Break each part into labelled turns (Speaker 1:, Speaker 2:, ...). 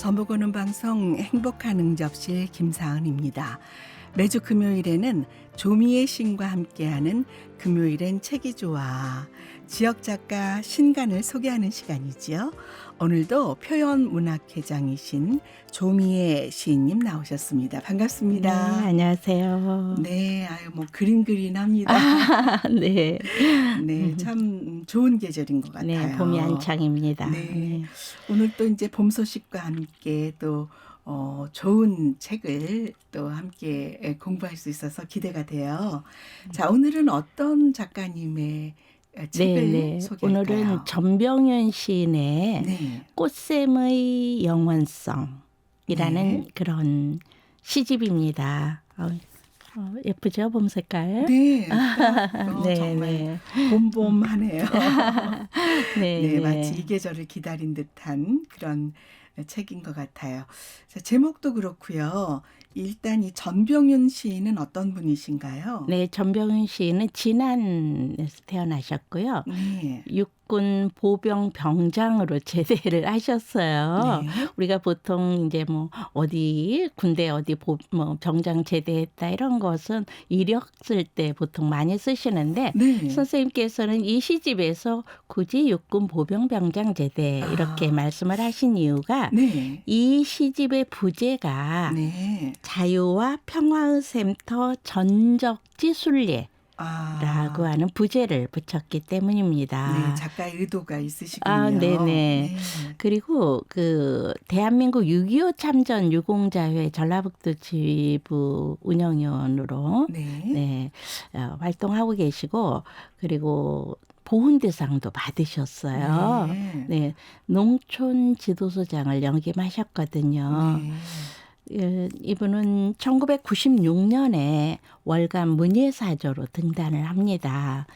Speaker 1: 전보고는 방송 행복한 응접실 김사은입니다. 매주 금요일에는 조미애 시인과 함께하는 금요일엔 책이 좋아 지역 작가 신간을 소개하는 시간이지요. 오늘도 표현문학회장이신 조미애 시인님 나오셨습니다. 반갑습니다.
Speaker 2: 네, 안녕하세요.
Speaker 1: 네, 뭐 그린그린합니다.
Speaker 2: 네.
Speaker 1: 네, 참 좋은 계절인 것 같아요.
Speaker 2: 네, 봄이 한창입니다.
Speaker 1: 네.
Speaker 2: 네.
Speaker 1: 오늘 또 이제 봄 소식과 함께 또 좋은 책을 또 함께 공부할 수 있어서 기대가 돼요. 자, 오늘은 어떤 작가님의 책을
Speaker 2: 네.
Speaker 1: 소개할까요?
Speaker 2: 오늘은 전병윤 시인의
Speaker 1: 네.
Speaker 2: 꽃샘의 영원성이라는
Speaker 1: 네.
Speaker 2: 그런 시집입니다. 예쁘죠? 봄 색깔?
Speaker 1: 네,
Speaker 2: 네,
Speaker 1: 정말
Speaker 2: 네.
Speaker 1: 봄봄하네요.
Speaker 2: 네,
Speaker 1: 네,
Speaker 2: 네.
Speaker 1: 마치 이 계절을 기다린 듯한 그런 책인 것 같아요. 자, 제목도 그렇고요. 일단 이 전병윤 시인은 어떤 분이신가요?
Speaker 2: 네, 전병윤 시인은 진안에서 태어나셨고요.
Speaker 1: 네.
Speaker 2: 육군 보병 병장으로 제대를 하셨어요.
Speaker 1: 네.
Speaker 2: 우리가 보통 이제 뭐 어디 군대 어디 뭐 병장 제대했다 이런 것은 이력 쓸 때 보통 많이 쓰시는데
Speaker 1: 네.
Speaker 2: 선생님께서는 이 시집에서 굳이 육군 보병 병장 제대 이렇게 말씀을 하신 이유가
Speaker 1: 네.
Speaker 2: 이 시집의 부제가
Speaker 1: 네.
Speaker 2: 자유와 평화의 샘터 전적지 순례 라고 하는 부제를 붙였기 때문입니다.
Speaker 1: 네, 작가의 의도가 있으시군요.
Speaker 2: 네네.
Speaker 1: 네.
Speaker 2: 그리고 그 대한민국 6.25 참전 유공자회 전라북도 지부 운영위원으로
Speaker 1: 네.
Speaker 2: 활동하고 계시고 그리고 보훈대상도 받으셨어요.
Speaker 1: 네.
Speaker 2: 네, 농촌 지도소장을 역임하셨거든요.
Speaker 1: 네.
Speaker 2: 이분은 1996년에 월간 문예사조로 등단을 합니다.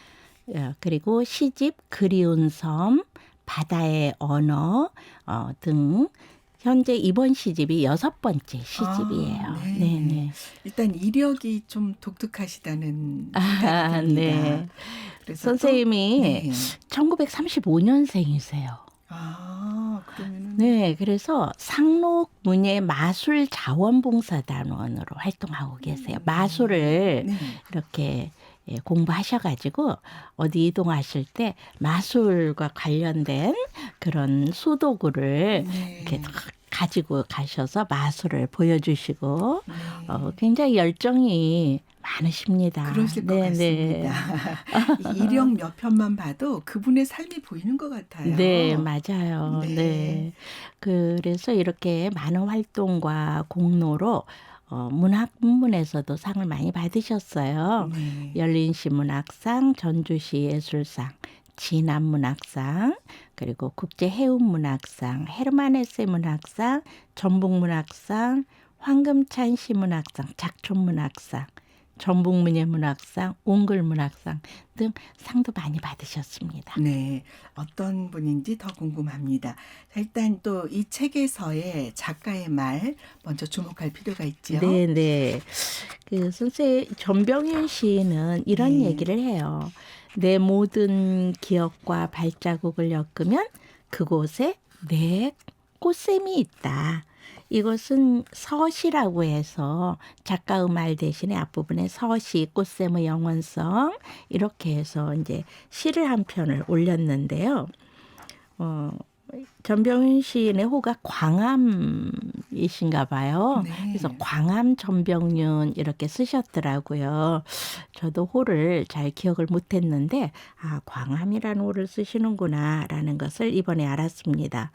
Speaker 2: 그리고 시집 그리운 섬, 바다의 언어 등 현재 이번 시집이 6번째 시집이에요.
Speaker 1: 네.
Speaker 2: 네.
Speaker 1: 일단 이력이 좀 독특하시다는 생각이 듭니다.
Speaker 2: 네.
Speaker 1: 그래서
Speaker 2: 선생님이
Speaker 1: 네.
Speaker 2: 1935년생이세요.
Speaker 1: 그러면은
Speaker 2: 네, 그래서 상록 문예 마술 자원봉사단원으로 활동하고 계세요. 마술을
Speaker 1: 네.
Speaker 2: 이렇게 공부하셔가지고 어디 이동하실 때 마술과 관련된 그런 수도구를
Speaker 1: 네.
Speaker 2: 이렇게 가지고 가셔서 마술을 보여주시고
Speaker 1: 네.
Speaker 2: 굉장히 열정이 많으십니다.
Speaker 1: 그러실 것 같습니다. 이 이력 몇 편만 봐도 그분의 삶이 보이는 것 같아요.
Speaker 2: 네, 맞아요.
Speaker 1: 네.
Speaker 2: 네. 그래서 이렇게 많은 활동과 공로로 문학 부문에서도 상을 많이 받으셨어요.
Speaker 1: 네.
Speaker 2: 열린시 문학상, 전주시 예술상, 진안 문학상, 그리고 국제 해운 문학상, 헤르만 헤세 문학상, 전북 문학상, 황금찬 시 문학상, 작촌 문학상, 전북문예문학상, 옹글문학상 등 상도 많이 받으셨습니다.
Speaker 1: 네, 어떤 분인지 더 궁금합니다. 자, 일단 또 이 책에서의 작가의 말 먼저 주목할 필요가 있지요.
Speaker 2: 네. 그 선생 전병윤 시인은 이런
Speaker 1: 네.
Speaker 2: 얘기를 해요. 내 모든 기억과 발자국을 엮으면 그곳에 내 꽃샘이 있다. 이것은 서시라고 해서 작가의 말 대신에 앞부분에 서시, 꽃샘의 영원성 이렇게 해서 이제 시를 한 편을 올렸는데요. 전병윤 시인의 호가 광암이신가 봐요.
Speaker 1: 네.
Speaker 2: 그래서 광암 전병윤 이렇게 쓰셨더라고요. 저도 호를 잘 기억을 못했는데 광암이라는 호를 쓰시는구나라는 것을 이번에 알았습니다.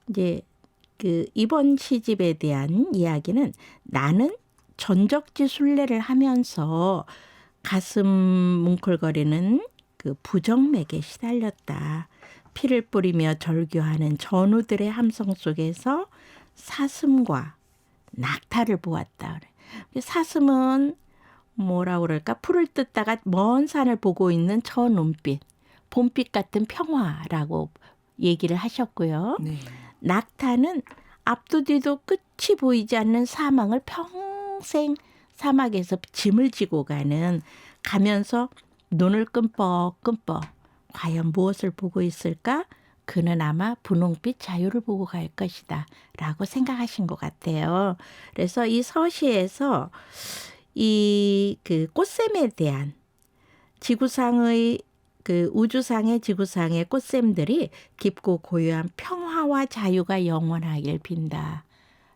Speaker 2: 이제 그 이번 시집에 대한 이야기는 나는 전적지 순례를 하면서 가슴 뭉클거리는 그 부정맥에 시달렸다. 피를 뿌리며 절규하는 전우들의 함성 속에서 사슴과 낙타를 보았다. 사슴은 뭐라 그럴까? 풀을 뜯다가 먼 산을 보고 있는 저 눈빛, 봄빛 같은 평화라고 얘기를 하셨고요.
Speaker 1: 네.
Speaker 2: 낙타는 앞도 뒤도 끝이 보이지 않는 사망을 평생 사막에서 짐을 지고 가면서 눈을 끔뻑끔뻑 과연 무엇을 보고 있을까? 그는 아마 분홍빛 자유를 보고 갈 것이다 라고 생각하신 것 같아요. 그래서 이 서시에서 이 그 꽃샘에 대한 지구상의 그 우주상의 지구상의 꽃샘들이 깊고 고요한 평화와 자유가 영원하길 빈다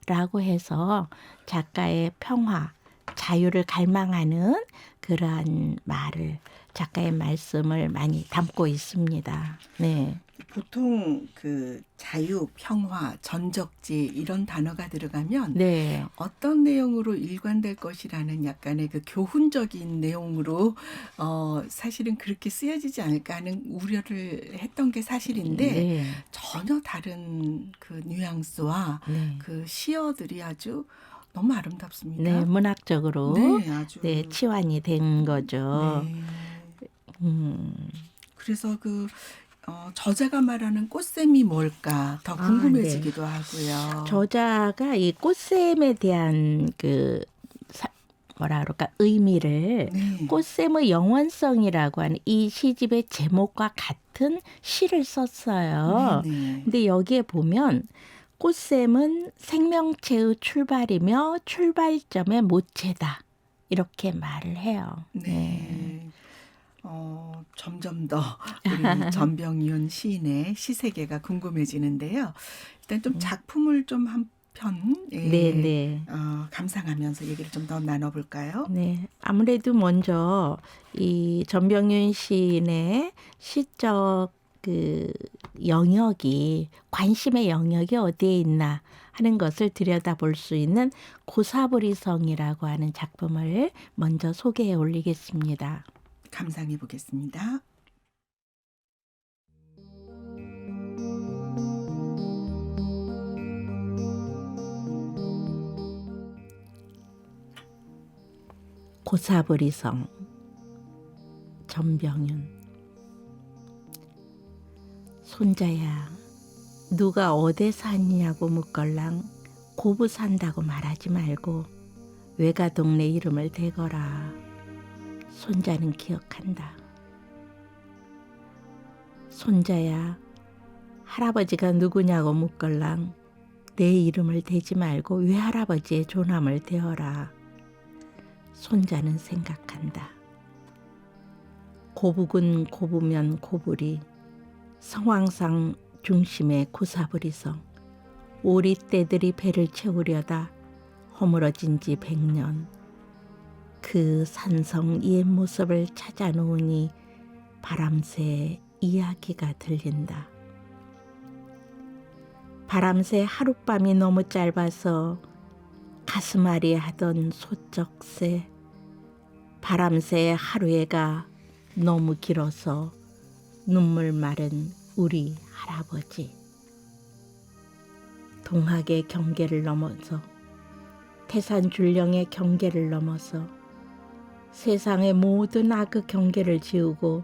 Speaker 2: 라고 해서 작가의 평화, 자유를 갈망하는 그러한 말을 작가의 말씀을 많이 담고 있습니다. 네.
Speaker 1: 보통 그 자유, 평화, 전적지 이런 단어가 들어가면
Speaker 2: 네.
Speaker 1: 어떤 내용으로 일관될 것이라는 약간의 그 교훈적인 내용으로 사실은 그렇게 쓰여지지 않을까 하는 우려를 했던 게 사실인데
Speaker 2: 네.
Speaker 1: 전혀 다른 그 뉘앙스와
Speaker 2: 네.
Speaker 1: 그 시어들이 아주 너무 아름답습니다.
Speaker 2: 네, 문학적으로
Speaker 1: 네, 아주
Speaker 2: 네, 치환이 된 거죠.
Speaker 1: 네.
Speaker 2: 음.
Speaker 1: 그래서 그 저자가 말하는 꽃샘이 뭘까 더
Speaker 2: 아,
Speaker 1: 궁금해지기도 하고요.
Speaker 2: 저자가 이 꽃샘에 대한 그 뭐라 그럴까 의미를
Speaker 1: 네.
Speaker 2: 꽃샘의 영원성이라고 하는 이 시집의 제목과 같은 시를 썼어요.
Speaker 1: 네네.
Speaker 2: 근데 여기에 보면 꽃샘은 생명체의 출발이며 출발점의 모체다. 이렇게 말을 해요.
Speaker 1: 네. 점점 더 우리 전병윤 시인의 시세계가 궁금해지는데요. 일단 좀 작품을 좀 한편
Speaker 2: 네.
Speaker 1: 감상하면서 얘기를 좀 더 나눠볼까요?
Speaker 2: 네. 아무래도 먼저 이 전병윤 시인의 시적 그 영역이 관심의 영역이 어디에 있나 하는 것을 들여다볼 수 있는 고사부리성이라고 하는 작품을 먼저 소개해 올리겠습니다.
Speaker 1: 감상해 보겠습니다.
Speaker 2: 고사부리성 전병윤. 손자야, 누가 어디 사느냐고 묻걸랑 고부 산다고 말하지 말고 외가 동네 이름을 대거라. 손자는 기억한다. 손자야, 할아버지가 누구냐고 묻걸랑 내 이름을 대지 말고 외할아버지의 조남을 대어라. 손자는 생각한다. 고북은 고부면 고부리, 성황상 중심의 고사부리성, 오리떼들이 배를 채우려다 허물어진 지 100년, 그 산성 옛 모습을 찾아놓으니 바람새 이야기가 들린다. 바람새 하룻밤이 너무 짧아서 가슴앓이 하던 소쩍새, 바람새 하루해가 너무 길어서 눈물 마른 우리 할아버지. 동학의 경계를 넘어서 태산 줄령의 경계를 넘어서 세상의 모든 악의 경계를 지우고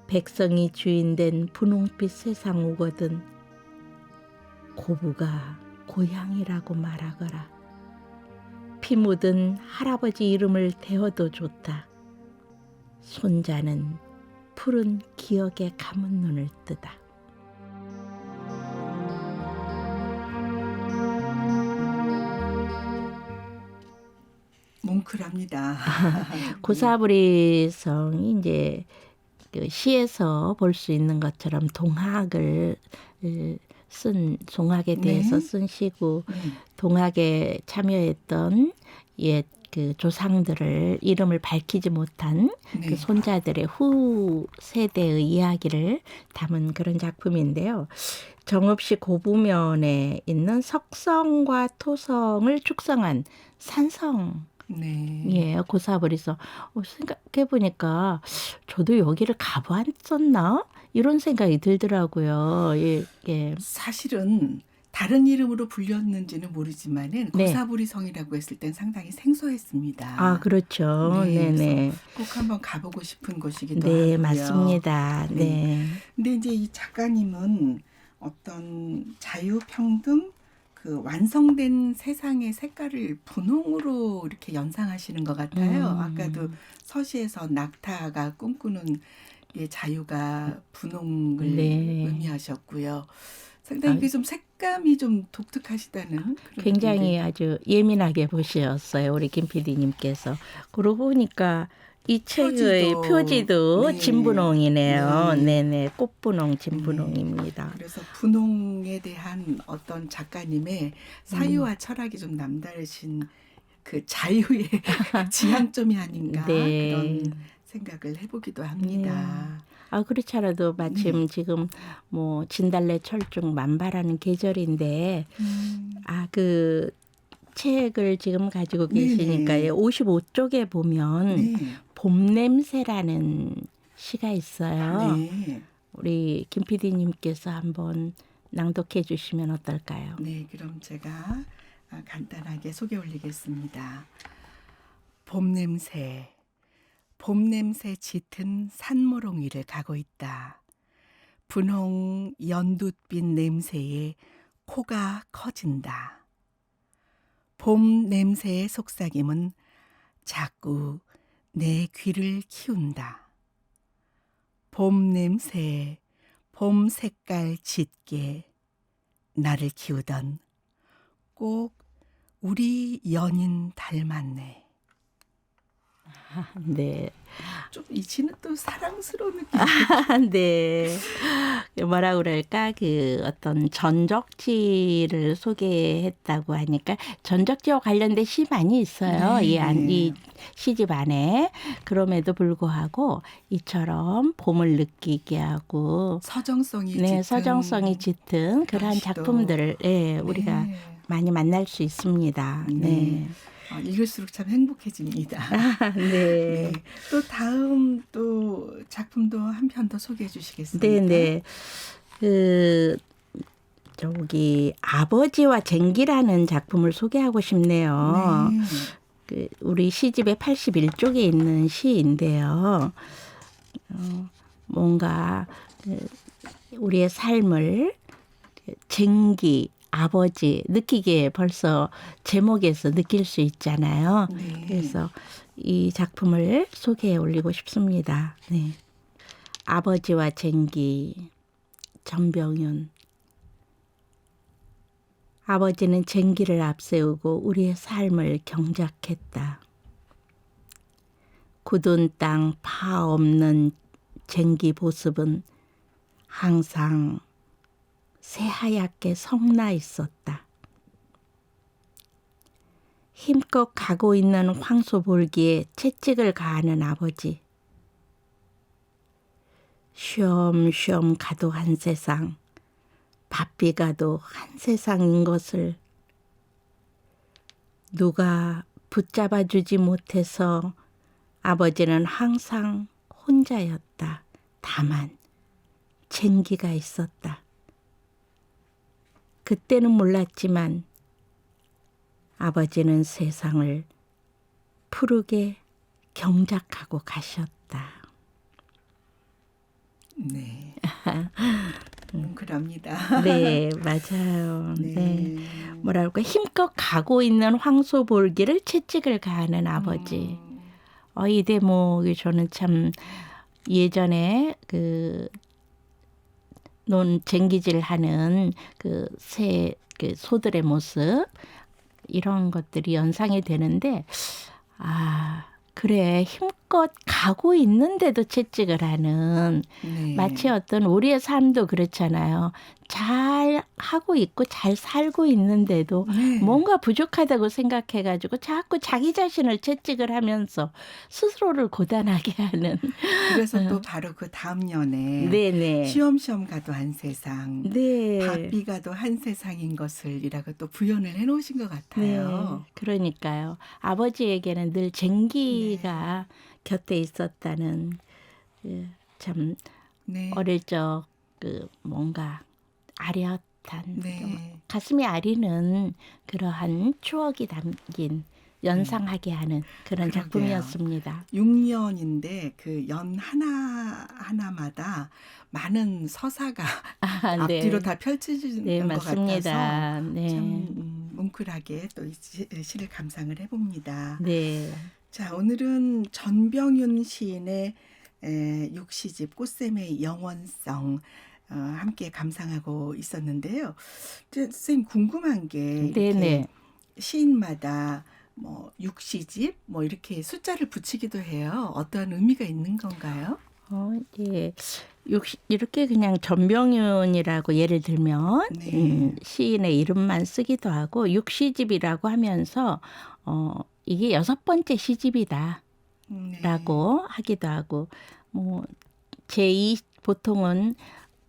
Speaker 2: 백성이 주인된 분홍빛 세상 오거든 고부가 고향이라고 말하거라. 피 묻은 할아버지 이름을 대어도 좋다. 손자는 푸른 기억에 감은 눈을 뜨다.
Speaker 1: 뭉클합니다.
Speaker 2: 고사부리성이 이제 그 시에서 볼 수 있는 것처럼 동학을 쓴 동학에 대해서
Speaker 1: 네.
Speaker 2: 쓴 시고 동학에 참여했던 옛 그 조상들을 이름을 밝히지 못한
Speaker 1: 네.
Speaker 2: 그 손자들의 후 세대의 이야기를 담은 그런 작품인데요. 정읍시 고부면에 있는 석성과 토성을 축성한 산성.
Speaker 1: 네.
Speaker 2: 예, 고사버리서 생각해 보니까 저도 여기를 가봤었나 이런 생각이 들더라고요. 예.
Speaker 1: 사실은 다른 이름으로 불렸는지는 모르지만은
Speaker 2: 네.
Speaker 1: 고사부리성이라고 했을 땐 상당히 생소했습니다.
Speaker 2: 아, 그렇죠.
Speaker 1: 네,
Speaker 2: 네네.
Speaker 1: 꼭 한번 가보고 싶은 곳이기도
Speaker 2: 네,
Speaker 1: 하고요.
Speaker 2: 맞습니다.
Speaker 1: 네.
Speaker 2: 네.
Speaker 1: 근데 이제 이 작가님은 어떤 자유, 평등, 그 완성된 세상의 색깔을 분홍으로 이렇게 연상하시는 것 같아요. 아까도 서시에서 낙타가 꿈꾸는 자유가 분홍을
Speaker 2: 네.
Speaker 1: 의미하셨고요. 상당히
Speaker 2: 아,
Speaker 1: 그게 좀 색감이 좀 독특하시다는 그런
Speaker 2: 굉장히
Speaker 1: 느낌이
Speaker 2: 아주 예민하게 보셨어요, 우리 김 PD님께서. 그러고 보니까 이 책의 표지도
Speaker 1: 네,
Speaker 2: 진분홍이네요.
Speaker 1: 네,
Speaker 2: 네네, 꽃분홍
Speaker 1: 네.
Speaker 2: 진분홍입니다.
Speaker 1: 그래서 분홍에 대한 어떤 작가님의
Speaker 2: 음,
Speaker 1: 사유와 철학이 좀 남다르신 그 자유의 지향점이 아닌가
Speaker 2: 네,
Speaker 1: 그런 생각을 해보기도
Speaker 2: 네.
Speaker 1: 합니다.
Speaker 2: 아, 그렇지 않아도
Speaker 1: 네.
Speaker 2: 마침 지금 뭐 진달래 철쭉 만발하는 계절인데,
Speaker 1: 음,
Speaker 2: 아, 그 책을 지금 가지고 계시니까
Speaker 1: 네네.
Speaker 2: 55쪽에 보면
Speaker 1: 네.
Speaker 2: 봄 냄새라는 시가 있어요.
Speaker 1: 네.
Speaker 2: 우리 김 PD님께서 한번 낭독해 주시면 어떨까요?
Speaker 1: 네. 그럼 제가 간단하게 소개 올리겠습니다. 봄 냄새. 봄 냄새 짙은 산모롱이를 가고 있다. 분홍 연두빛 냄새에 코가 커진다. 봄 냄새의 속삭임은 자꾸 내 귀를 키운다. 봄 냄새, 봄 색깔 짙게 나를 키우던 꼭 우리 연인 닮았네.
Speaker 2: 네.
Speaker 1: 좀 이 시는 또 사랑스러운 느낌이
Speaker 2: 네. 뭐라 그럴까? 그 어떤 전적지를 소개했다고 하니까 전적지와 관련된 시 많이 있어요. 이
Speaker 1: 네.
Speaker 2: 시집 안에. 그럼에도 불구하고 이처럼 봄을 느끼게 하고
Speaker 1: 서정성이
Speaker 2: 네, 서정성이
Speaker 1: 짙은
Speaker 2: 짙은
Speaker 1: 그런
Speaker 2: 그러한
Speaker 1: 시도
Speaker 2: 작품들을 예, 우리가
Speaker 1: 네.
Speaker 2: 많이 만날 수 있습니다.
Speaker 1: 네.
Speaker 2: 네.
Speaker 1: 읽을수록 참 행복해집니다.
Speaker 2: 네.
Speaker 1: 네. 또 다음 또 작품도 한 편 더 소개해 주시겠습니까?
Speaker 2: 네네. 그, 저기, 아버지와 쟁기라는 작품을 소개하고 싶네요.
Speaker 1: 네.
Speaker 2: 그, 우리 시집의 81쪽에 있는 시인데요. 뭔가, 그, 우리의 삶을 쟁기, 아버지, 느끼게 벌써 제목에서 느낄 수 있잖아요.
Speaker 1: 네.
Speaker 2: 그래서 이 작품을 소개해 올리고 싶습니다. 네. 아버지와 쟁기, 전병윤. 아버지는 쟁기를 앞세우고 우리의 삶을 경작했다. 굳은 땅 파 없는 쟁기 보습은 항상 새하얗게 성나 있었다. 힘껏 가고 있는 황소볼기에 채찍을 가하는 아버지. 쉬엄쉬엄 가도 한 세상, 바삐 가도 한 세상인 것을 누가 붙잡아주지 못해서 아버지는 항상 혼자였다. 다만 쟁기가 있었다. 그때는 몰랐지만 아버지는 세상을 푸르게 경작하고 가셨다.
Speaker 1: 네. 뭉클합니다.
Speaker 2: 네, 맞아요. 네.
Speaker 1: 네.
Speaker 2: 뭐랄까 힘껏 가고 있는 황소볼기를 채찍을 가하는 아버지. 이 대목이 저는 참 예전에 쟁기질 하는 그 소들의 모습 이런 것들이 연상이 되는데 그래 힘껏 가고 있는데도 채찍을 하는
Speaker 1: 네.
Speaker 2: 마치 어떤 우리의 삶도 그렇잖아요. 잘 하고 있고 잘 살고 있는데도
Speaker 1: 네.
Speaker 2: 뭔가 부족하다고 생각해가지고 자꾸 자기 자신을 채찍을 하면서 스스로를 고단하게 하는.
Speaker 1: 그래서 또 바로 그 다음 년에
Speaker 2: 네네.
Speaker 1: 시험시험 가도 한 세상,
Speaker 2: 네.
Speaker 1: 바삐 가도 한 세상인 것을이라고 또 부연을 해놓으신 것
Speaker 2: 네.
Speaker 1: 같아요.
Speaker 2: 그러니까요. 아버지에게는 늘 쟁기가 곁에 있었다는 참
Speaker 1: 네.
Speaker 2: 어릴 적 뭔가 아련한 좀
Speaker 1: 네.
Speaker 2: 가슴이 아리는 그러한 추억이 담긴 연상하게 하는 그런
Speaker 1: 그러게요.
Speaker 2: 작품이었습니다.
Speaker 1: 6년인데 그 연 하나마다 많은 서사가 앞뒤로
Speaker 2: 네.
Speaker 1: 다 펼쳐지는
Speaker 2: 네,
Speaker 1: 것 같아서
Speaker 2: 맞습니다. 네.
Speaker 1: 참 뭉클하게 또 이 시를 감상을 해봅니다.
Speaker 2: 네.
Speaker 1: 자, 오늘은 전병윤 시인의 육시집 꽃샘의 영원성 함께 감상하고 있었는데요. 선생님 궁금한 게 이렇게
Speaker 2: 네네.
Speaker 1: 시인마다 뭐 육시집 뭐 이렇게 숫자를 붙이기도 해요. 어떠한 의미가 있는 건가요?
Speaker 2: 예. 이렇게 그냥 전병윤이라고 예를 들면
Speaker 1: 네.
Speaker 2: 시인의 이름만 쓰기도 하고 육시집이라고 하면서 이게 6번째 시집이다라고
Speaker 1: 네.
Speaker 2: 하기도 하고 뭐 제2 보통은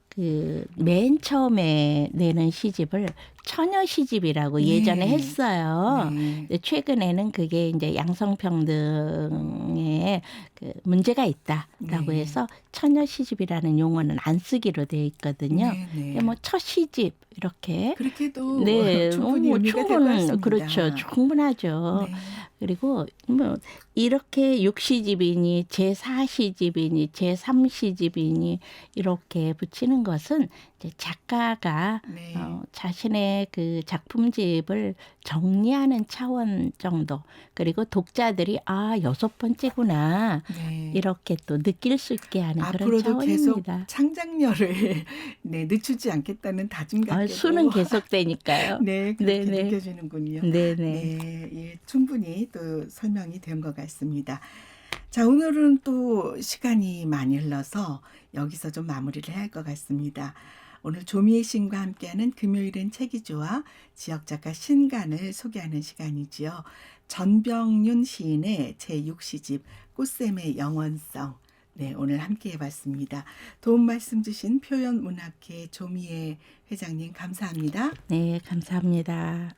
Speaker 2: 그 맨 처음에 내는 시집을 처녀 시집이라고 예전에
Speaker 1: 네.
Speaker 2: 했어요.
Speaker 1: 네.
Speaker 2: 근데 최근에는 그게 이제 양성평등에 그 문제가 있다라고
Speaker 1: 네.
Speaker 2: 해서 처녀 시집이라는 용어는 안 쓰기로 돼 있거든요. 근데
Speaker 1: 네네.
Speaker 2: 뭐 첫 시집 이렇게
Speaker 1: 그렇게도
Speaker 2: 네,
Speaker 1: 충분히
Speaker 2: 뭐
Speaker 1: 의미가 될 것
Speaker 2: 그렇죠.
Speaker 1: 같습니다.
Speaker 2: 충분하죠.
Speaker 1: 네.
Speaker 2: 그리고 뭐 이렇게 6시집이니 제4시집이니 제3시집이니 이렇게 붙이는 것은 이제 작가가
Speaker 1: 네.
Speaker 2: 자신의 그 작품집을 정리하는 차원 정도. 그리고 독자들이 6번째구나.
Speaker 1: 네.
Speaker 2: 이렇게 또 느낄 수 있게 하는 그런
Speaker 1: 앞으로도 계속
Speaker 2: 차원입니다.
Speaker 1: 창작열을 네, 늦추지 않겠다는 다짐
Speaker 2: 수는
Speaker 1: 같게도
Speaker 2: 계속되니까요.
Speaker 1: 네, 그렇게
Speaker 2: 네네.
Speaker 1: 느껴지는군요.
Speaker 2: 네네.
Speaker 1: 네, 예, 충분히 또 설명이 된 것 같습니다. 자, 오늘은 또 시간이 많이 흘러서 여기서 좀 마무리를 해야 할 것 같습니다. 오늘 조미애 시인과 함께하는 금요일엔 책이 좋아 지역 작가 신간을 소개하는 시간이지요. 전병윤 시인의 제6시집 꽃샘의 영원성. 네, 오늘 함께 해봤습니다. 도움 말씀 주신 표현문학회 조미애 회장님 감사합니다.
Speaker 2: 네, 감사합니다.